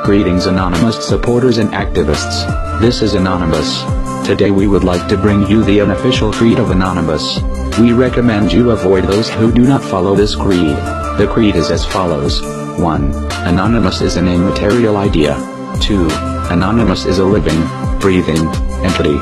Greetings Anonymous supporters and activists. This is Anonymous. Today we would like to bring you the unofficial creed of Anonymous. We recommend you avoid those who do not follow this creed. The creed is as follows. 1. Anonymous is an immaterial idea. 2. Anonymous is a living, breathing entity.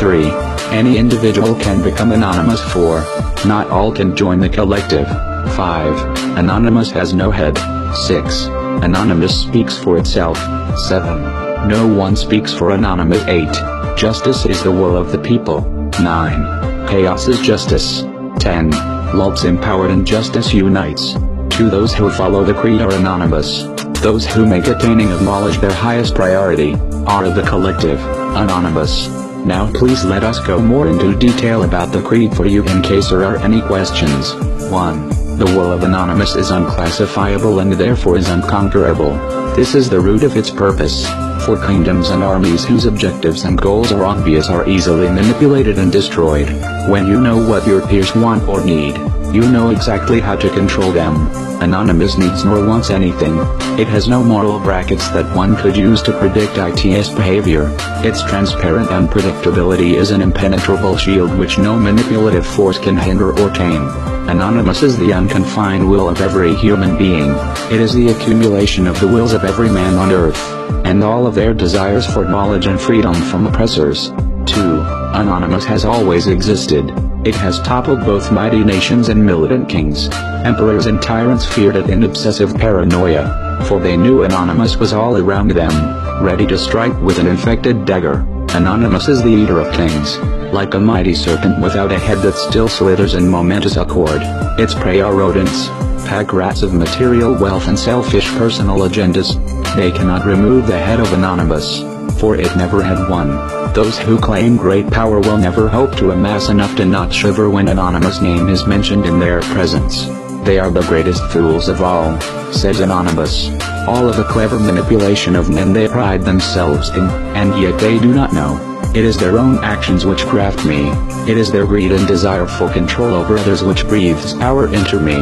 3. Any individual can become anonymous. 4. Not all can join the collective. 5. Anonymous has no head. 6. Anonymous speaks for itself. 7. No one speaks for Anonymous. 8. Justice is the will of the people. 9. Chaos is justice. 10. Love's empowered and justice unites. To those who follow the creed are anonymous. Those who make attaining of knowledge their highest priority, are of the collective, anonymous. Now please let us go more into detail about the creed for you in case there are any questions. 1. The will of Anonymous is unclassifiable and therefore is unconquerable. This is the root of its purpose. For kingdoms and armies whose objectives and goals are obvious are easily manipulated and destroyed. When you know what your peers want or need, you know exactly how to control them. Anonymous needs nor wants anything. It has no moral brackets that one could use to predict its behavior. Its transparent unpredictability is an impenetrable shield which no manipulative force can hinder or tame. Anonymous is the unconfined will of every human being. It is the accumulation of the wills of every man on earth, and all of their desires for knowledge and freedom from oppressors. 2. Anonymous has always existed. It has toppled both mighty nations and militant kings. Emperors and tyrants feared it in obsessive paranoia, for they knew Anonymous was all around them, ready to strike with an infected dagger. Anonymous is the eater of kings. Like a mighty serpent without a head that still slithers in momentous accord, its prey are rodents, pack rats of material wealth and selfish personal agendas. They cannot remove the head of Anonymous, for it never had one. Those who claim great power will never hope to amass enough to not shiver when Anonymous' name is mentioned in their presence. They are the greatest fools of all, says Anonymous. All of the clever manipulation of men they pride themselves in, and yet they do not know. It is their own actions which craft me. It is their greed and desire for control over others which breathes power into me.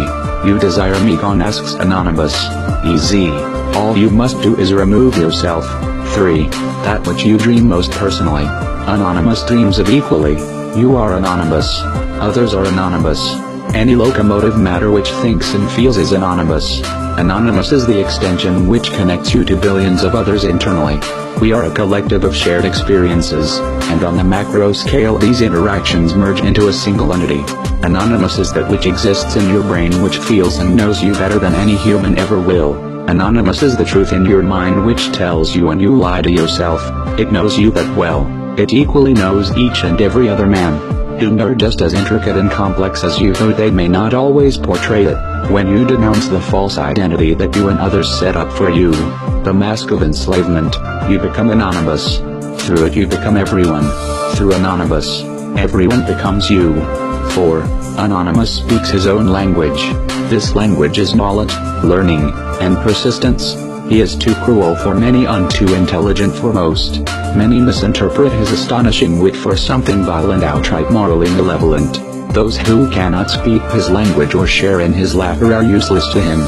You desire me gone, asks Anonymous. Easy. All you must do is remove yourself. 3. That which you dream most personally. Anonymous dreams of equally. You are anonymous. Others are anonymous. Any locomotive matter which thinks and feels is anonymous. Anonymous is the extension which connects you to billions of others internally. We are a collective of shared experiences, and on the macro scale these interactions merge into a single entity. Anonymous is that which exists in your brain which feels and knows you better than any human ever will. Anonymous is the truth in your mind which tells you when you lie to yourself. It knows you that well. It equally knows each and every other man, who are just as intricate and complex as you, though they may not always portray it. When you denounce the false identity that you and others set up for you, the mask of enslavement, you become anonymous. Through it you become everyone. Through Anonymous, everyone becomes you. 4. Anonymous speaks his own language. This language is knowledge, learning, and persistence. He is too cruel for many and too intelligent for most. Many misinterpret his astonishing wit for something vile and outright morally malevolent. Those who cannot speak his language or share in his laughter are useless to him.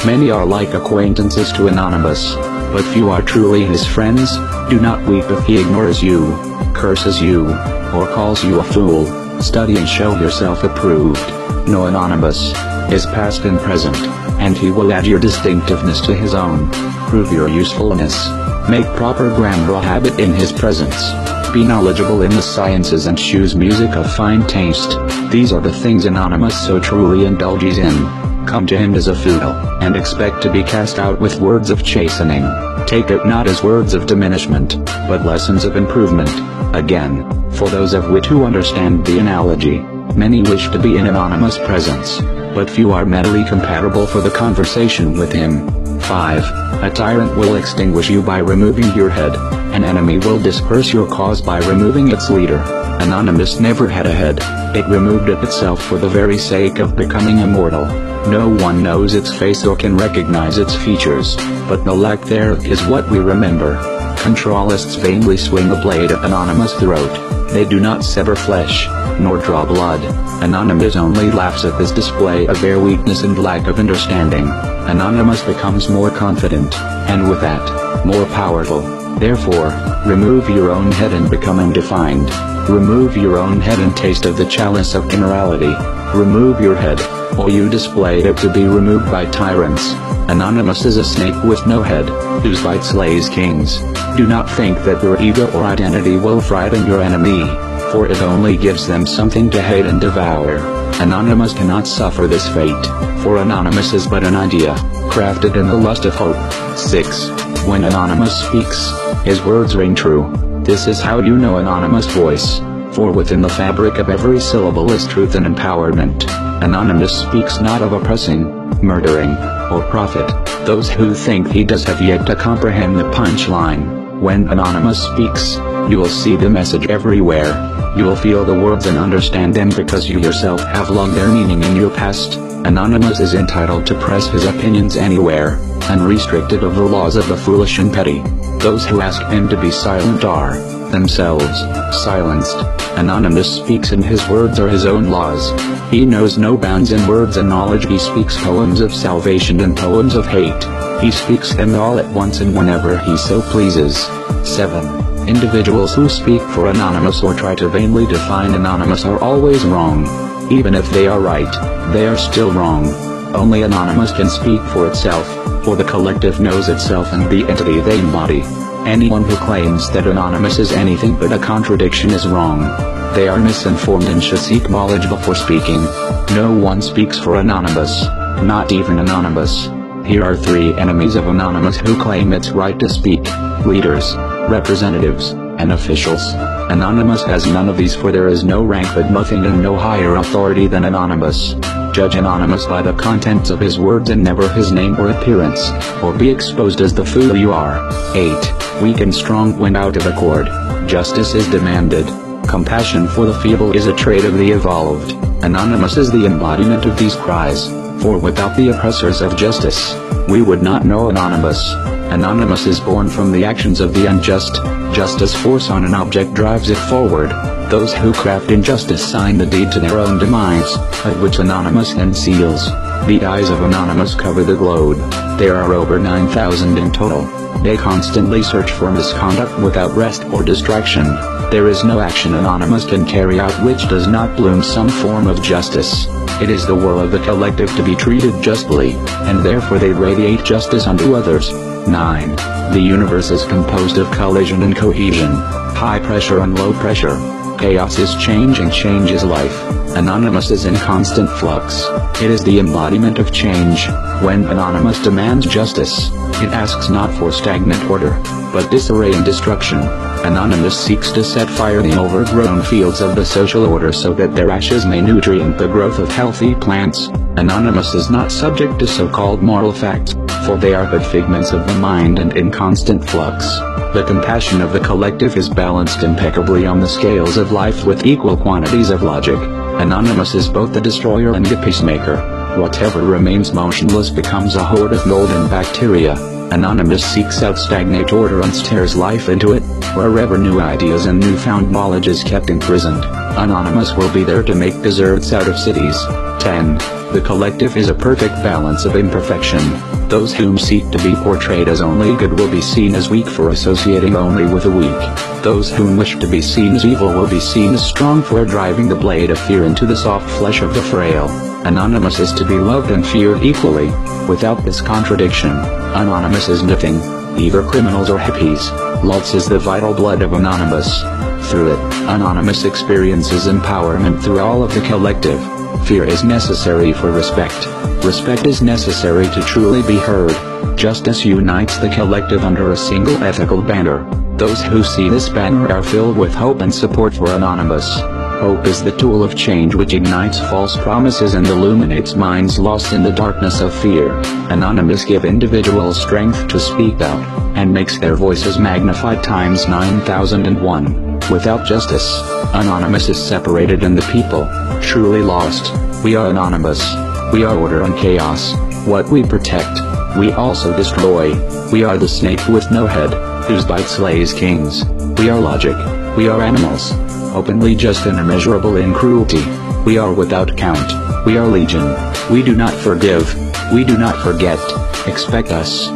Many are like acquaintances to Anonymous, but few are truly his friends. Do not weep if he ignores you, curses you, or calls you a fool. Study and show yourself approved. Know Anonymous, his past and present, and he will add your distinctiveness to his own. Prove your usefulness. Make proper grammar a habit in his presence. Be knowledgeable in the sciences and choose music of fine taste. These are the things Anonymous so truly indulges in. Come to him as a fool, and expect to be cast out with words of chastening. Take it not as words of diminishment, but lessons of improvement. Again, for those of wit who understand the analogy, many wish to be in Anonymous' presence, but few are mentally compatible for the conversation with him. 5. A tyrant will extinguish you by removing your head. An enemy will disperse your cause by removing its leader. Anonymous never had a head. It removed it itself for the very sake of becoming immortal. No one knows its face or can recognize its features, but the lack thereof is what we remember. Controlists vainly swing a blade at Anonymous' throat. They do not sever flesh, nor draw blood. Anonymous only laughs at this display of their weakness and lack of understanding. Anonymous becomes more confident, and with that, more powerful. Therefore, remove your own head and become undefined. Remove your own head and taste of the chalice of immorality. Remove your head, or you display it to be removed by tyrants. Anonymous is a snake with no head, whose bite slays kings. Do not think that your ego or identity will frighten your enemy, for it only gives them something to hate and devour. Anonymous cannot suffer this fate, for Anonymous is but an idea, crafted in the lust of hope. 6. When Anonymous speaks, his words ring true. This is how you know Anonymous' voice, for within the fabric of every syllable is truth and empowerment. Anonymous speaks not of oppressing, murdering, or profit. Those who think he does have yet to comprehend the punchline. When Anonymous speaks, you will see the message everywhere. You will feel the words and understand them because you yourself have logged their meaning in your past. Anonymous is entitled to press his opinions anywhere, unrestricted of the laws of the foolish and petty. Those who ask him to be silent are, themselves, silenced. Anonymous speaks and his words are his own laws. He knows no bounds in words and knowledge. He speaks poems of salvation and poems of hate. He speaks them all at once and whenever he so pleases. 7. Individuals who speak for Anonymous or try to vainly define Anonymous are always wrong. Even if they are right, they are still wrong. Only Anonymous can speak for itself, for the collective knows itself and the entity they embody. Anyone who claims that Anonymous is anything but a contradiction is wrong. They are misinformed and should seek knowledge before speaking. No one speaks for Anonymous, not even Anonymous. Here are 3 enemies of Anonymous who claim its right to speak: leaders, representatives, and officials. Anonymous has none of these, for there is no rank but nothing and no higher authority than Anonymous. Judge Anonymous by the contents of his words and never his name or appearance, or be exposed as the fool you are. 8. Weak and strong when out of accord. Justice is demanded. Compassion for the feeble is a trait of the evolved. Anonymous is the embodiment of these cries, for without the oppressors of justice, we would not know Anonymous. Anonymous is born from the actions of the unjust. Justice force on an object drives it forward. Those who craft injustice sign the deed to their own demise, at which Anonymous then seals. The eyes of Anonymous cover the globe. There are over 9,000 in total. They constantly search for misconduct without rest or distraction. There is no action Anonymous can carry out which does not bloom some form of justice. It is the will of the collective to be treated justly, and therefore they radiate justice unto others. 9. The universe is composed of collision and cohesion, high pressure and low pressure. Chaos is change and change is life. Anonymous is in constant flux. It is the embodiment of change. When Anonymous demands justice, it asks not for stagnant order, but disarray and destruction. Anonymous seeks to set fire in the overgrown fields of the social order so that their ashes may nutrient the growth of healthy plants. Anonymous is not subject to so-called moral facts, for they are but figments of the mind and in constant flux. The compassion of the collective is balanced impeccably on the scales of life with equal quantities of logic. Anonymous is both the destroyer and the peacemaker. Whatever remains motionless becomes a horde of mold and bacteria. Anonymous seeks out stagnant order and stares life into it. Wherever new ideas and newfound knowledge is kept imprisoned, Anonymous will be there to make deserts out of cities. 10. The collective is a perfect balance of imperfection. Those whom seek to be portrayed as only good will be seen as weak for associating only with the weak. Those whom wish to be seen as evil will be seen as strong for driving the blade of fear into the soft flesh of the frail. Anonymous is to be loved and feared equally. Without this contradiction, Anonymous is nothing, either criminals or hippies. Lulz is the vital blood of Anonymous. Through it, Anonymous experiences empowerment through all of the collective. Fear is necessary for respect. Respect is necessary to truly be heard. Justice unites the collective under a single ethical banner. Those who see this banner are filled with hope and support for Anonymous. Hope is the tool of change which ignites false promises and illuminates minds lost in the darkness of fear. Anonymous give individuals strength to speak out, and makes their voices magnified times 9001. Without justice, Anonymous is separated and the people, truly lost. We are Anonymous. We are order and chaos. What we protect, we also destroy. We are the snake with no head, whose bite slays kings. We are logic. We are animals, openly just and immeasurable in cruelty. We are without count. We are legion. We do not forgive. We do not forget. Expect us.